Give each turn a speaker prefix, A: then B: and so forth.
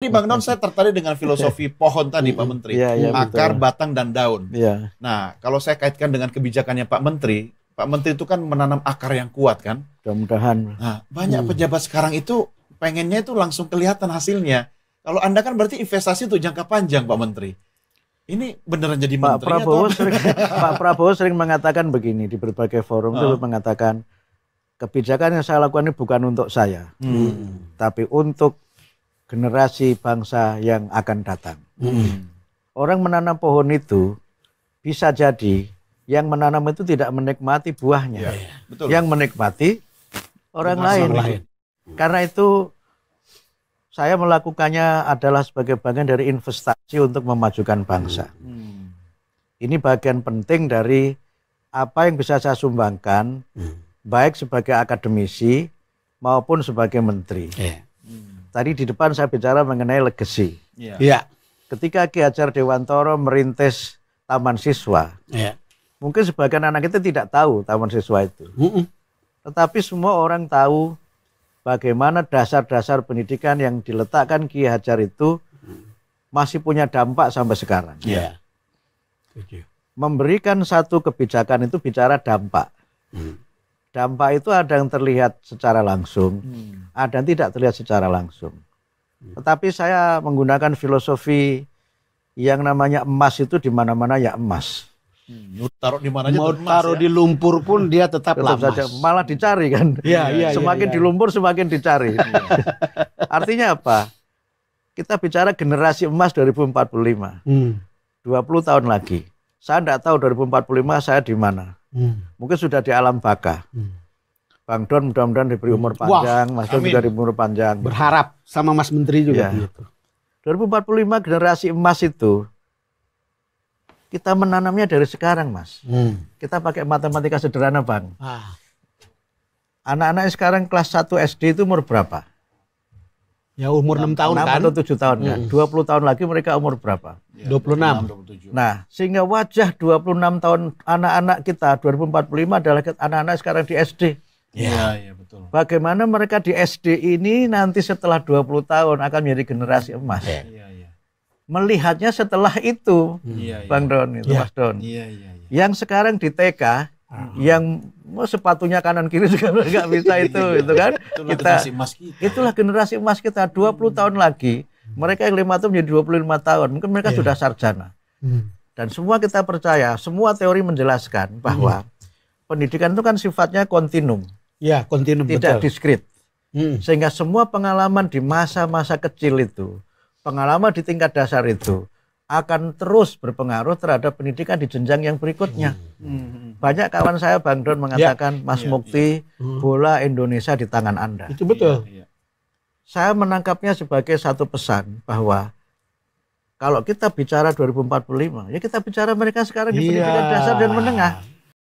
A: Tapi Bang Don, saya tertarik dengan filosofi pohon tadi Pak Menteri. Akar, batang, dan daun. Nah, kalau saya kaitkan dengan kebijakannya Pak Menteri itu kan menanam akar yang kuat kan?
B: Mudah-mudahan.
A: Nah, banyak pejabat sekarang itu pengennya itu langsung kelihatan hasilnya. Kalau Anda kan berarti investasi untuk jangka panjang Pak Menteri. Ini beneran jadi menteri
B: Pak Prabowo sering mengatakan begini di berbagai forum itu mengatakan kebijakan yang saya lakukan ini bukan untuk saya, tapi untuk generasi bangsa yang akan datang. Orang menanam pohon itu bisa jadi yang menanam itu tidak menikmati buahnya, yang menikmati orang lain. Karena itu saya melakukannya adalah sebagai bagian dari investasi untuk memajukan bangsa. Ini bagian penting dari apa yang bisa saya sumbangkan, baik sebagai akademisi maupun sebagai menteri. Tadi di depan saya bicara mengenai legacy. Ketika Ki Hajar Dewantoro merintis Taman Siswa, mungkin sebagian anak kita tidak tahu Taman Siswa itu. Tetapi semua orang tahu bagaimana dasar-dasar pendidikan yang diletakkan Ki Hajar itu masih punya dampak sampai sekarang. Memberikan satu kebijakan itu bicara dampak. Dampak itu ada yang terlihat secara langsung, ada yang tidak terlihat secara langsung. Tetapi saya menggunakan filosofi yang namanya emas itu di mana-mana ya emas.
A: Taruh di mana aja
C: mau taruh di lumpur pun dia tetap
B: saja, malah dicari kan. Semakin di lumpur semakin dicari. Artinya apa? Kita bicara generasi emas 2045. 20 tahun lagi. Saya tidak tahu 2045 saya di mana. Mungkin sudah di alam baka. Bang Don mudah-mudahan diberi umur panjang, Mas Don juga diberi umur panjang.
C: Berharap sama Mas Menteri juga gitu.
B: 2045 generasi emas itu kita menanamnya dari sekarang, Mas. Kita pakai matematika sederhana, Bang. Anak-anak sekarang kelas 1 SD itu umur berapa?
C: Ya umur 6 tahun
B: 6
C: kan?
B: atau 7 tahun kan? 20 tahun lagi mereka umur berapa?
C: 26.
B: Nah, sehingga wajah 26 tahun anak-anak kita 2045 adalah anak-anak sekarang di SD.
A: Iya, betul.
B: Bagaimana mereka di SD ini nanti setelah 20 tahun akan menjadi generasi emas. Melihatnya setelah itu, Bang Don, itu Mas Don. Yang sekarang di TK, yang sepatunya kanan kiri juga nggak bisa itu kan? Itulah generasi emas kita. 20 tahun lagi, mereka yang 5 tahun menjadi 25 tahun, mungkin mereka sudah sarjana. Dan semua kita percaya, semua teori menjelaskan bahwa pendidikan itu kan sifatnya kontinum.
C: Kontinum,
B: tidak diskrit. Sehingga semua pengalaman di masa-masa kecil itu, pengalaman di tingkat dasar itu akan terus berpengaruh terhadap pendidikan di jenjang yang berikutnya. Banyak kawan saya Bang Don mengatakan, Mas Mukti, bola Indonesia di tangan Anda.
C: Itu betul.
B: Saya menangkapnya sebagai satu pesan bahwa kalau kita bicara 2045, ya kita bicara mereka sekarang di pendidikan dasar dan menengah.